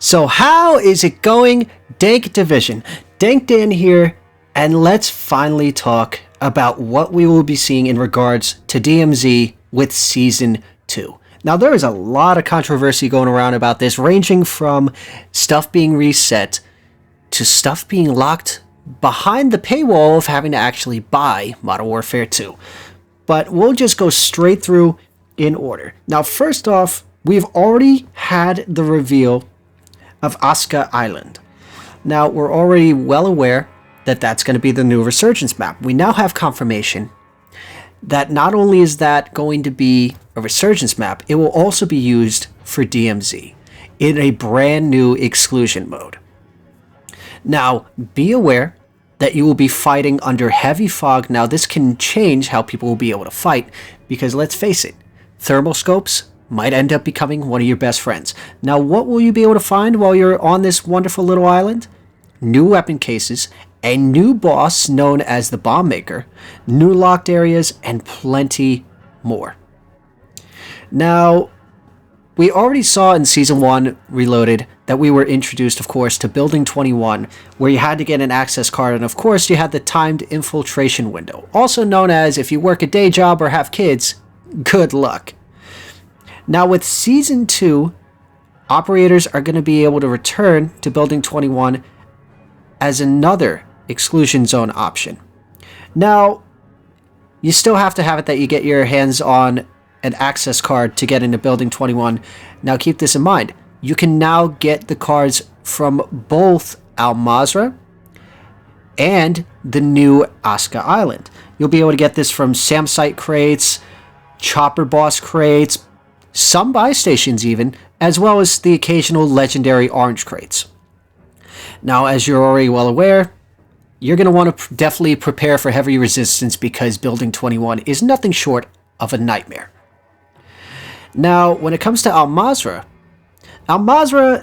So how is it going, Dank Division? Dank Dan here, and let's finally talk about what we will be seeing in regards to DMZ with Season 2. Now, there is a lot of controversy going around about this, ranging from stuff being reset to stuff being locked behind the paywall of having to actually buy Modern Warfare 2. But we'll just go straight through in order. Now, first off, we've already had the reveal of Ashika Island. Now, we're already well aware that that's going to be the new Resurgence map. We now have confirmation that not only is that going to be a Resurgence map, it will also be used for DMZ in a brand new Exclusion mode. Now, be aware that you will be fighting under heavy fog. Now, this can change how people will be able to fight, because let's face it, thermal scopes might end up becoming one of your best friends. Now, what will you be able to find while you're on this wonderful little island? New weapon cases, a new boss known as the Bomb Maker, new locked areas, and plenty more. Now, we already saw in Season 1 Reloaded that we were introduced, of course, to Building 21, where you had to get an access card, and of course you had the timed infiltration window, also known as, if you work a day job or have kids, good luck. Now, with Season 2, operators are going to be able to return to Building 21 as another exclusion zone option. Now, you still have to have it that you get your hands on an access card to get into Building 21. Now, keep this in mind. You can now get the cards from both Al-Mazrah and the new Ashika Island. You'll be able to get this from SAM site crates, chopper boss crates, some buy stations even, as well as the occasional legendary orange crates. Now, as you're already well aware, you're going to want to definitely prepare for heavy resistance, because Building 21 is nothing short of a nightmare. Now, when it comes to Al-Mazrah,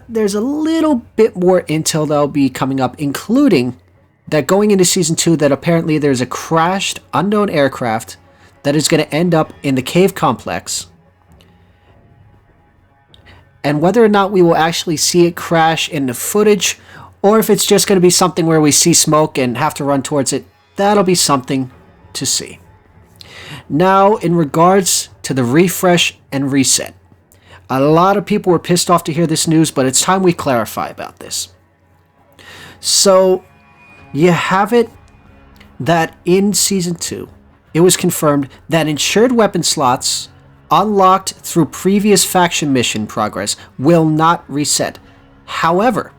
there's a little bit more intel that'll be coming up, including that going into Season 2 that apparently there's a crashed unknown aircraft that is going to end up in the cave complex. And whether or not we will actually see it crash in the footage, or if it's just going to be something where we see smoke and have to run towards it, that'll be something to see. Now, in regards to the refresh and reset, a lot of people were pissed off to hear this news, but it's time we clarify about this. So, you have it that in Season 2, it was confirmed that insured weapon slots unlocked through previous faction mission progress will not reset. However,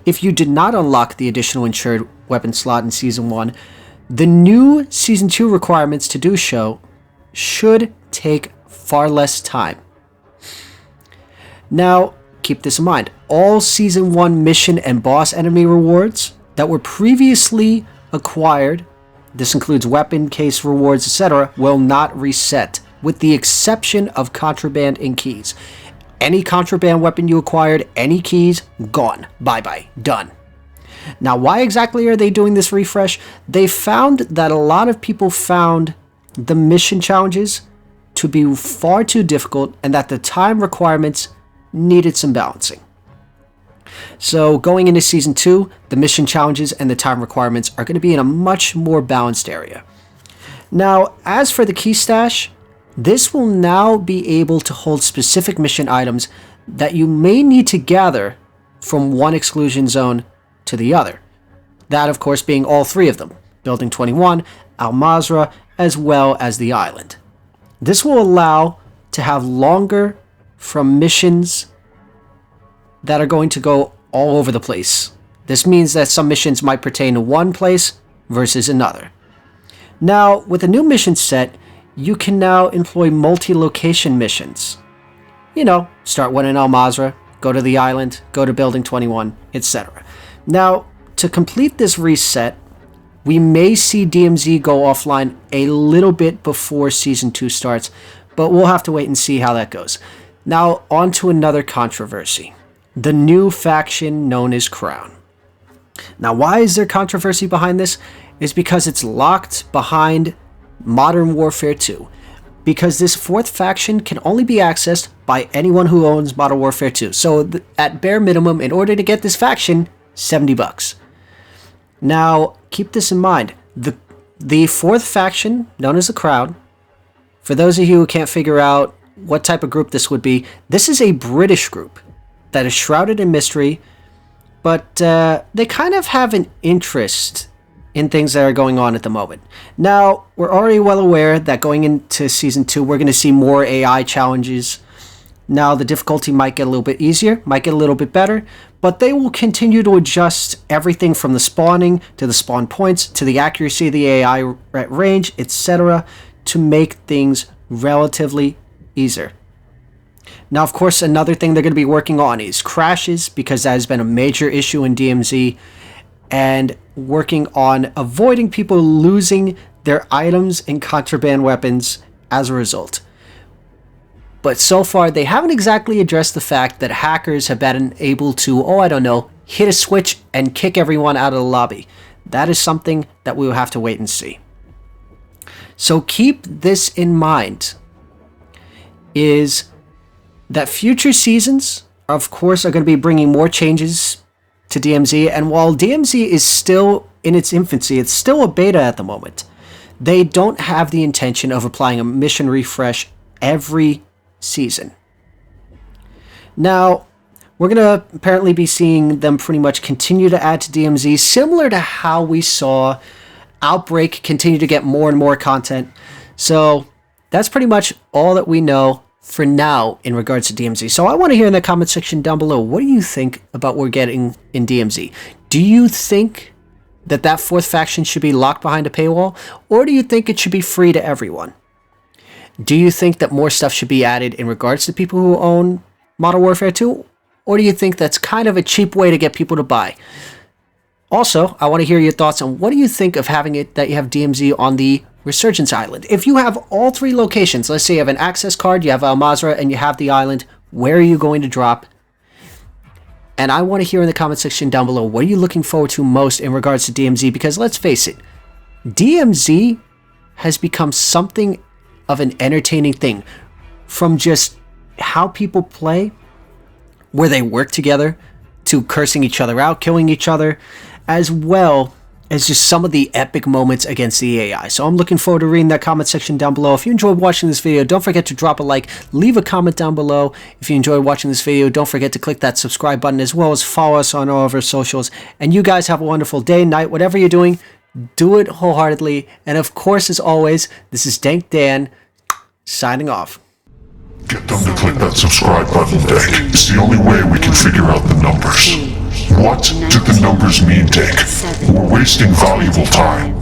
if you did not unlock the additional insured weapon slot in Season 1, the new Season 2 requirements to do so should take far less time. Now, keep this in mind. All Season 1 mission and boss enemy rewards that were previously acquired, this includes weapon case rewards, etc., will not reset, with the exception of contraband and keys. Any contraband weapon you acquired, any keys, gone. Bye-bye. Done. Now, why exactly are they doing this refresh? They found that a lot of people found the mission challenges to be far too difficult, and that the time requirements needed some balancing. So, going into Season 2, the mission challenges and the time requirements are going to be in a much more balanced area. Now, as for the key stash, this will now be able to hold specific mission items that you may need to gather from one exclusion zone to the other. That, of course, being all three of them, Building 21, Al-Mazrah, as well as the island. This will allow to have longer from missions that are going to go all over the place. This means that some missions might pertain to one place versus another. Now, with a new mission set, you can now employ multi-location missions. You know, start one in Al-Mazrah, go to the island, go to Building 21, etc. Now, to complete this reset, we may see DMZ go offline a little bit before Season 2 starts, but we'll have to wait and see how that goes. Now, on to another controversy. The new faction known as Crown. Now, why is there controversy behind this? It's because it's locked behind Modern Warfare 2. because this fourth faction can only be accessed by anyone who owns Modern Warfare 2. So at bare minimum, in order to get this faction, $70. Now, keep this in mind. The fourth faction, known as the Crowd, for those of you who can't figure out what type of group this would be, this is a British group that is shrouded in mystery, but they kind of have an interest in things that are going on at the moment. Now, we're already well aware that going into Season 2, we're going to see more AI challenges. Now, the difficulty might get a little bit easier, might get a little bit better, but they will continue to adjust everything from the spawning to the spawn points to the accuracy of the AI at range, etc., to make things relatively easier. Now, of course, another thing they're going to be working on is crashes, because that has been a major issue in DMZ, and working on avoiding people losing their items and contraband weapons as a result. But so far, they haven't exactly addressed the fact that hackers have been able to, hit a switch and kick everyone out of the lobby. That is something that we will have to wait and see. So keep this in mind, is that future seasons, of course, are going to be bringing more changes to DMZ. And while DMZ is still in its infancy, it's still a beta at the moment, they don't have the intention of applying a mission refresh every season. Now, we're going to apparently be seeing them pretty much continue to add to DMZ, similar to how we saw Outbreak continue to get more and more content. So that's pretty much all that we know for now in regards to DMZ. So I want to hear in the comment section down below, what do you think about what we're getting in DMZ? Do you think that that fourth faction should be locked behind a paywall, or do you think it should be free to everyone? Do you think that more stuff should be added in regards to people who own Modern Warfare 2, or do you think that's kind of a cheap way to get people to buy? Also, I want to hear your thoughts on what do you think of having it that you have DMZ on the Resurgence Island. If you have all three locations, let's say you have an access card, you have Al Mazrah, and you have the island, where are you going to drop? And I want to hear in the comment section down below, what are you looking forward to most in regards to DMZ? Because let's face it, DMZ has become something of an entertaining thing, from just how people play, where they work together, to cursing each other out, killing each other, as well as just some of the epic moments against the AI. So I'm looking forward to reading that comment section down below. If you enjoyed watching this video, don't forget to drop a like, leave a comment down below. If you enjoyed watching this video, don't forget to click that subscribe button, as well as follow us on all of our socials. And you guys have a wonderful day, night, whatever you're doing, do it wholeheartedly. And of course, as always, this is Dank Dan, signing off. Get them to click that subscribe button, Dank. It's the only way we can figure out the numbers. What do the numbers mean, Dank? We're wasting valuable time.